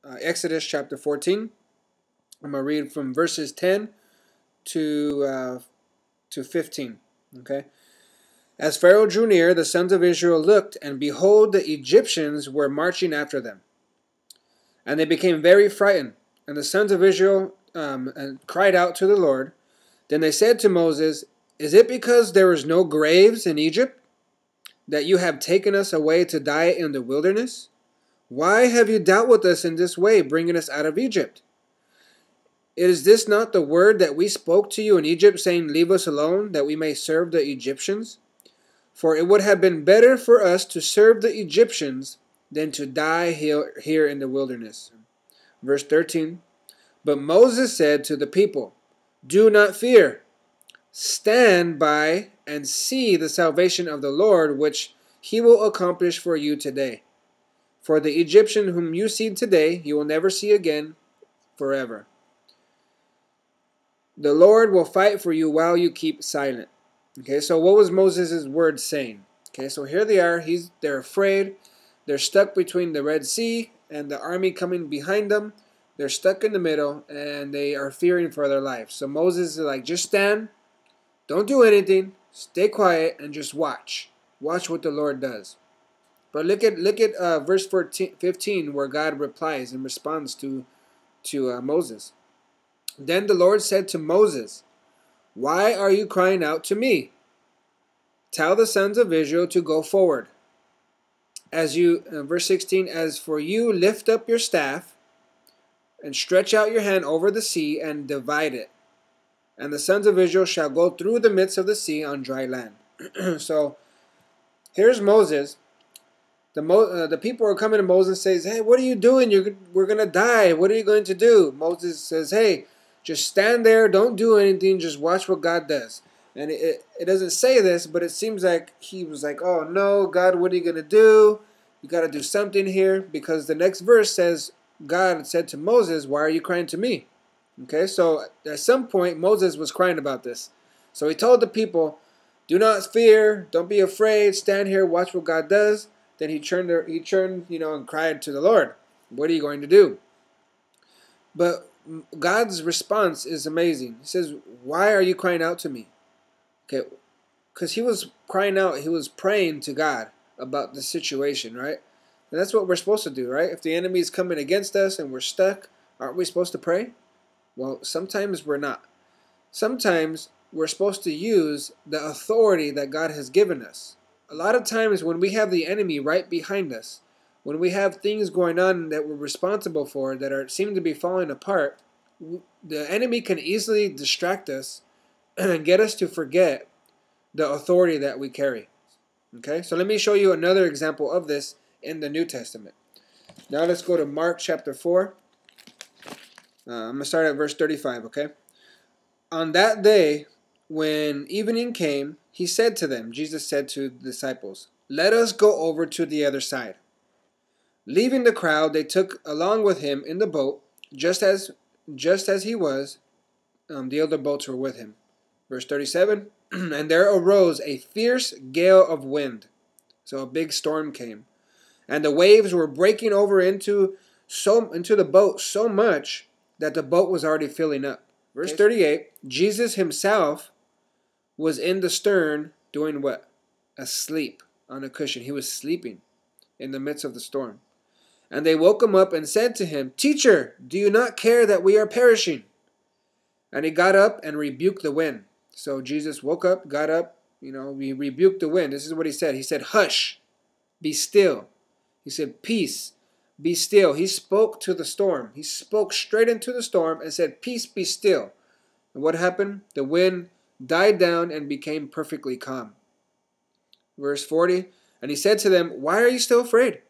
Exodus chapter 14. I'm going to read from verses 10 to 15. Okay. As Pharaoh drew near, the sons of Israel looked, and behold, the Egyptians were marching after them. And they became very frightened. And the sons of Israel cried out to the Lord. Then they said to Moses, "Is it because there is no graves in Egypt that you have taken us away to die in the wilderness? Why have you dealt with us in this way, bringing us out of Egypt? Is this not the word that we spoke to you in Egypt, saying, 'Leave us alone, that we may serve the Egyptians'? For it would have been better for us to serve the Egyptians than to die here in the wilderness." Verse 13. But Moses said to the people, "Do not fear. Stand by and see the salvation of the Lord, which he will accomplish for you today. For the Egyptian whom you see today, you will never see again forever. The Lord will fight for you while you keep silent." Okay, so what was Moses' words saying? Okay, so here they are. They're afraid. They're stuck between the Red Sea and the army coming behind them. They're stuck in the middle, and they are fearing for their lives. So Moses is like, just stand. Don't do anything. Stay quiet and just watch. Watch what the Lord does. But look at verse 15, where God replies and responds to Moses. Then the Lord said to Moses, "Why are you crying out to me? Tell the sons of Israel to go forward. Verse 16, as for you, lift up your staff and stretch out your hand over the sea and divide it. And the sons of Israel shall go through the midst of the sea on dry land." So here's Moses. The people are coming to Moses and says, "Hey, what are you doing? We're going to die. What are you going to do?" Moses says, "Hey, just stand there. Don't do anything. Just watch what God does." And it doesn't say this, but it seems like he was like, "Oh no, God, what are you going to do? You got to do something here." Because the next verse says, God said to Moses, "Why are you crying to me?" Okay, so at some point, Moses was crying about this. So he told the people, "Do not fear. Don't be afraid. Stand here. Watch what God does." Then he turned, and cried to the Lord, "What are you going to do?" But God's response is amazing. He says, "Why are you crying out to me?" Okay, because he was crying out. He was praying to God about the situation, right? And that's what we're supposed to do, right? If the enemy is coming against us and we're stuck, aren't we supposed to pray? Well, sometimes we're not. Sometimes we're supposed to use the authority that God has given us. A lot of times when we have the enemy right behind us, when we have things going on that we're responsible for that seem to be falling apart, the enemy can easily distract us and get us to forget the authority that we carry. Okay, so let me show you another example of this in the New Testament. Now let's go to Mark chapter 4. I'm going to start at verse 35, okay? On that day, when evening came, he said to them, Jesus said to the disciples, "Let us go over to the other side." Leaving the crowd, they took along with him in the boat, just as he was, the other boats were with him. Verse 37, and there arose a fierce gale of wind. So a big storm came. And the waves were breaking over into the boat so much that the boat was already filling up. Verse 38, Jesus himself was in the stern doing what? Asleep on a cushion. He was sleeping in the midst of the storm. And they woke him up and said to him, "Teacher, do you not care that we are perishing?" And he got up and rebuked the wind. So Jesus woke up, got up, he rebuked the wind. This is what he said. He said, "Hush, be still." He said, "Peace, be still." He spoke to the storm. He spoke straight into the storm and said, "Peace, be still." And what happened? The wind died down and became perfectly calm. Verse 40, and he said to them, "Why are you still afraid?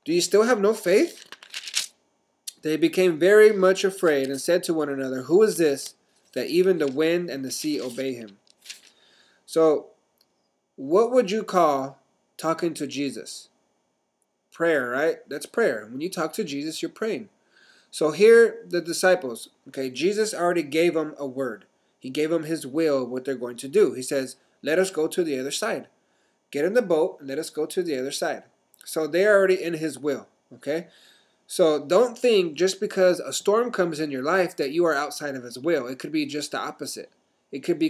Do you still have no faith?" They became very much afraid and said to one another, "Who is this, that even the wind and the sea obey him?" So, what would you call talking to Jesus? Prayer, right? That's prayer. When you talk to Jesus, you're praying. So here, the disciples, okay, Jesus already gave them a word. He gave them his will, what they're going to do. He says, "Let us go to the other side. Get in the boat and let us go to the other side." So they're already in his will, okay? So don't think just because a storm comes in your life that you are outside of his will. It could be just the opposite. It could be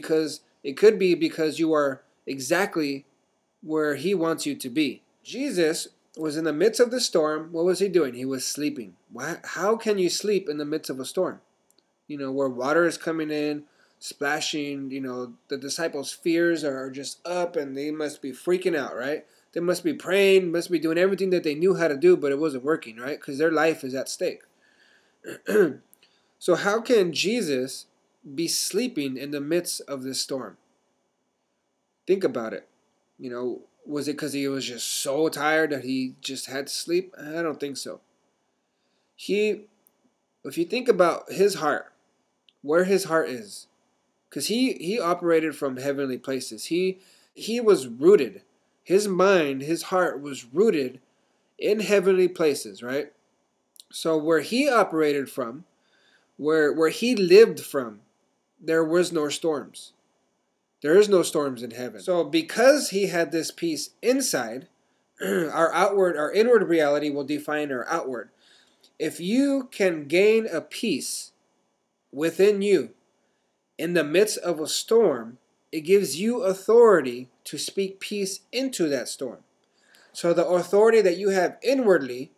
because you are exactly where he wants you to be. Jesus was in the midst of the storm. What was he doing? He was sleeping. How can you sleep in the midst of a storm? Where water is coming in, splashing, the disciples' fears are just up and they must be freaking out, right? They must be praying, must be doing everything that they knew how to do, but it wasn't working, right? Because their life is at stake. So how can Jesus be sleeping in the midst of this storm? Think about it. Was it because he was just so tired that he just had to sleep? I don't think so. If you think about his heart, where his heart is, because he operated from heavenly places. He was rooted. His mind, his heart was rooted in heavenly places, right? So where he operated from, where he lived from, there was no storms. There is no storms in heaven. So because he had this peace inside, our inward reality will define our outward. If you can gain a peace within you in the midst of a storm, it gives you authority to speak peace into that storm. So the authority that you have inwardly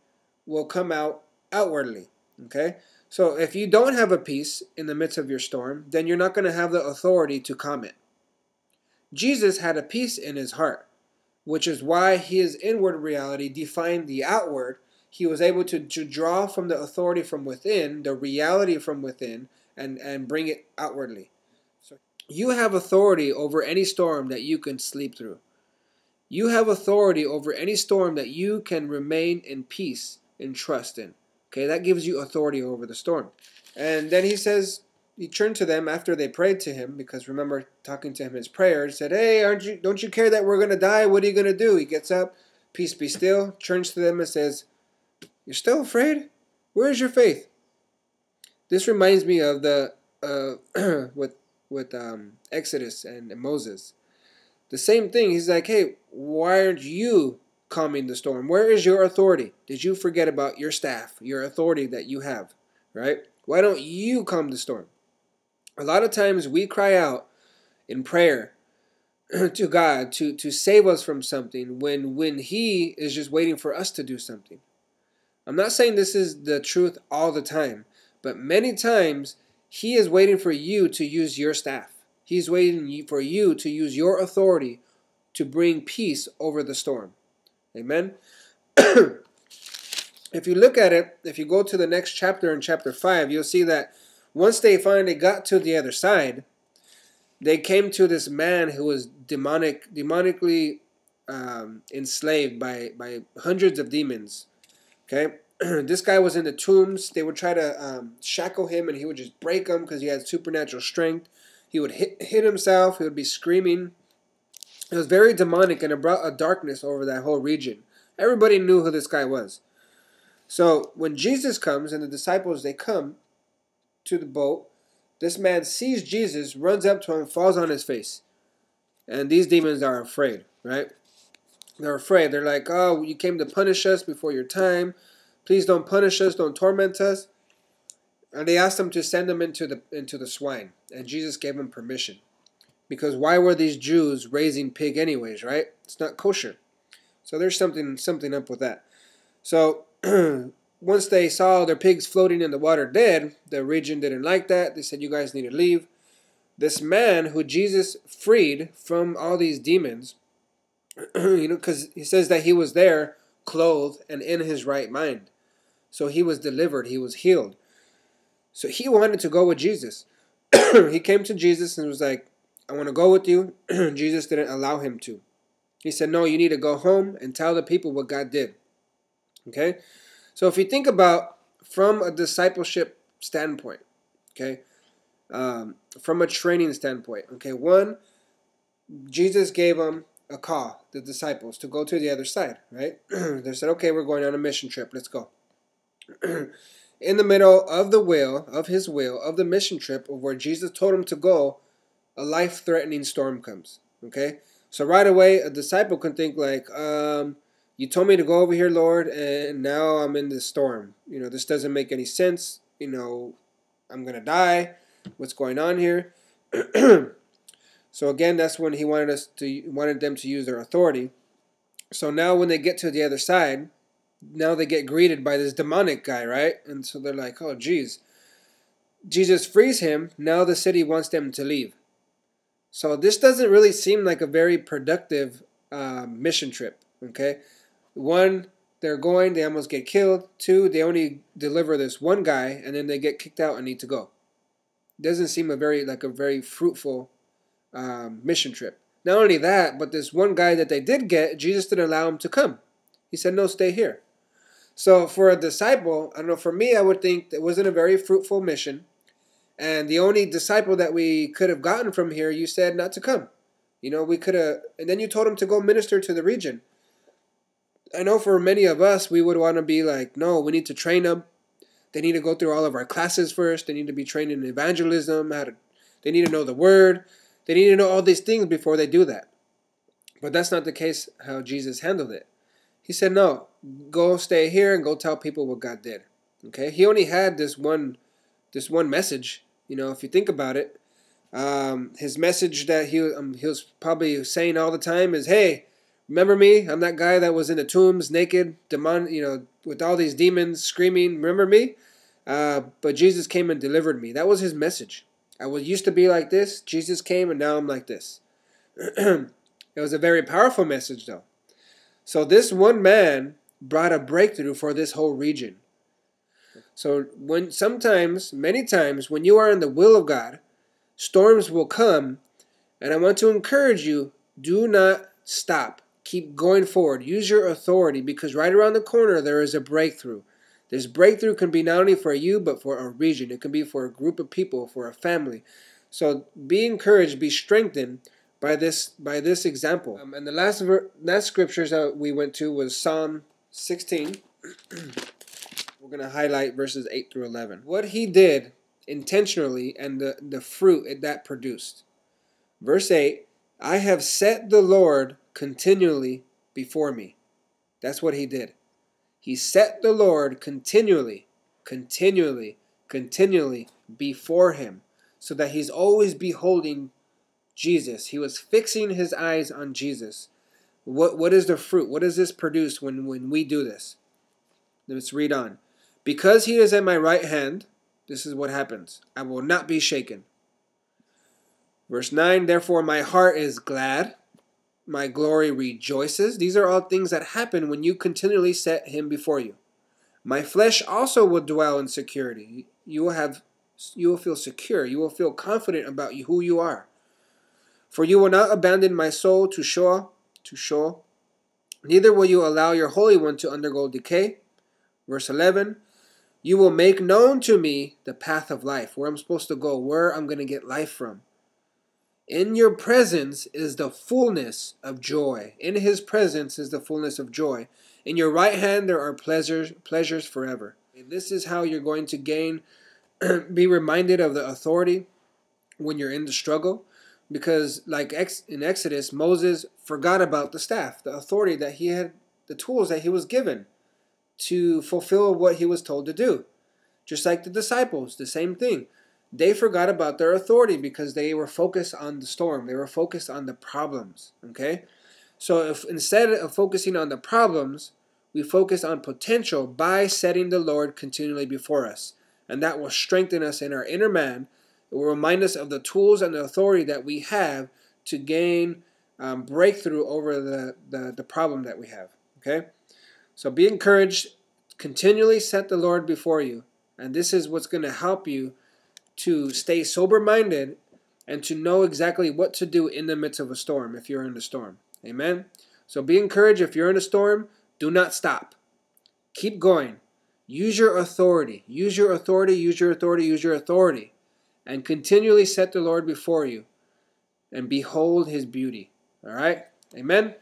will come out outwardly. Okay? So if you don't have a peace in the midst of your storm, then you're not going to have the authority to calm it. Jesus had a peace in his heart, which is why his inward reality defined the outward. He was able to draw from the authority from within, the reality from within, and bring it outwardly. So you have authority over any storm that you can sleep through. You have authority over any storm that you can remain in peace and trust in. Okay, that gives you authority over the storm. And then he says, he turned to them after they prayed to him, because remember, talking to him in his prayer, said, hey, don't you care that we're going to die? What are you going to do? He gets up, peace be still, turns to them and says, you're still afraid? Where is your faith? This reminds me of the with Exodus and Moses. The same thing. He's like, hey, why aren't you calming the storm? Where is your authority? Did you forget about your staff, your authority that you have, right? Why don't you calm the storm? A lot of times we cry out in prayer to God to save us from something when he is just waiting for us to do something. I'm not saying this is the truth all the time, but many times he is waiting for you to use your staff. He's waiting for you to use your authority to bring peace over the storm. Amen? If you look at it, if you go to the next chapter in chapter 5, you'll see that once they finally got to the other side, they came to this man who was demonically enslaved by hundreds of demons. Okay? This guy was in the tombs. They would try to shackle him, and he would just break them because he had supernatural strength. He would hit himself. He would be screaming. It was very demonic, and it brought a darkness over that whole region. Everybody knew who this guy was. So when Jesus comes and the disciples, they come to the boat, this man sees Jesus, runs up to him, falls on his face. And these demons are afraid, right? They're afraid. They're like, oh, you came to punish us before your time. Please don't punish us. Don't torment us. And they asked him to send them into the swine. And Jesus gave him permission. Because why were these Jews raising pig anyways, right? It's not kosher. So there's something up with that. So once they saw their pigs floating in the water dead, the region didn't like that. They said, you guys need to leave. This man who Jesus freed from all these demons, because he says that he was there clothed and in his right mind. So he was delivered. He was healed. So he wanted to go with Jesus. He came to Jesus and was like, I want to go with you. Jesus didn't allow him to. He said, no, you need to go home and tell the people what God did. Okay? So if you think about from a discipleship standpoint, okay, from a training standpoint, okay, one, Jesus gave them a call, the disciples, to go to the other side, right? They said, okay, we're going on a mission trip. Let's go. In the middle of his will, of the mission trip, of where Jesus told him to go, a life-threatening storm comes, okay? So right away, a disciple can think like, You told me to go over here, Lord, and now I'm in this storm. This doesn't make any sense. I'm going to die. What's going on here? So again, that's when he wanted them to use their authority. So now when they get to the other side, now they get greeted by this demonic guy, right? And so they're like, oh, geez. Jesus frees him. Now the city wants them to leave. So this doesn't really seem like a very productive mission trip, okay? One, they're going, they almost get killed. Two, they only deliver this one guy, and then they get kicked out and need to go. Doesn't seem a very fruitful mission trip. Not only that, but this one guy that they did get, Jesus didn't allow him to come. He said, no, stay here. So for a disciple, I don't know, for me, I would think that wasn't a very fruitful mission. And the only disciple that we could have gotten from here, you said not to come. We could have, and then you told him to go minister to the region. I know for many of us, we would want to be like, no, we need to train them. They need to go through all of our classes first. They need to be trained in evangelism. They need to know the word. They need to know all these things before they do that. But that's not the case how Jesus handled it. He said, no, go stay here and go tell people what God did. Okay? He only had this one message. If you think about it, his message that he was probably saying all the time is, hey, remember me? I'm that guy that was in the tombs, naked, with all these demons screaming, remember me? But Jesus came and delivered me. That was his message. I used to be like this. Jesus came and now I'm like this. It was a very powerful message though. So this one man brought a breakthrough for this whole region. So many times, when you are in the will of God, storms will come. And I want to encourage you, do not stop. Keep going forward. Use your authority, because right around the corner there is a breakthrough. This breakthrough can be not only for you, but for a region. It can be for a group of people, for a family. So be encouraged, be strengthened by this example. And the last scriptures that we went to was Psalm 16. We're going to highlight verses 8 through 11. What he did intentionally and the fruit that produced. Verse 8, I have set the Lord continually before me. That's what he did. He set the Lord continually before him, so that he's always beholding Jesus. He was fixing his eyes on Jesus. What is the fruit? What does this produce when we do this? Let's read on. Because he is at my right hand, this is what happens. I will not be shaken. Verse 9, therefore my heart is glad, my glory rejoices. These are all things that happen when you continually set him before you. My flesh also will dwell in security. You will feel secure. You will feel confident about who you are. For you will not abandon my soul to Sheol. Neither will you allow your Holy One to undergo decay. Verse 11, you will make known to me the path of life, where I'm supposed to go, where I'm going to get life from. In your presence is the fullness of joy. In his presence is the fullness of joy. In your right hand there are pleasures forever. This is how you're going to be reminded of the authority when you're in the struggle. Because like in Exodus, Moses forgot about the staff, the authority that he had, the tools that he was given to fulfill what he was told to do. Just like the disciples, the same thing. They forgot about their authority because they were focused on the storm. They were focused on the problems. Okay? So if instead of focusing on the problems, we focus on potential by setting the Lord continually before us. And that will strengthen us in our inner man. It will remind us of the tools and the authority that we have to gain breakthrough over the problem that we have. Okay? So be encouraged. Continually set the Lord before you. And this is what's going to help you to stay sober-minded and to know exactly what to do in the midst of a storm if you're in a storm. Amen? So be encouraged. If you're in a storm, do not stop. Keep going. Use your authority. Use your authority, use your authority, use your authority. And continually set the Lord before you and behold his beauty. All right? Amen?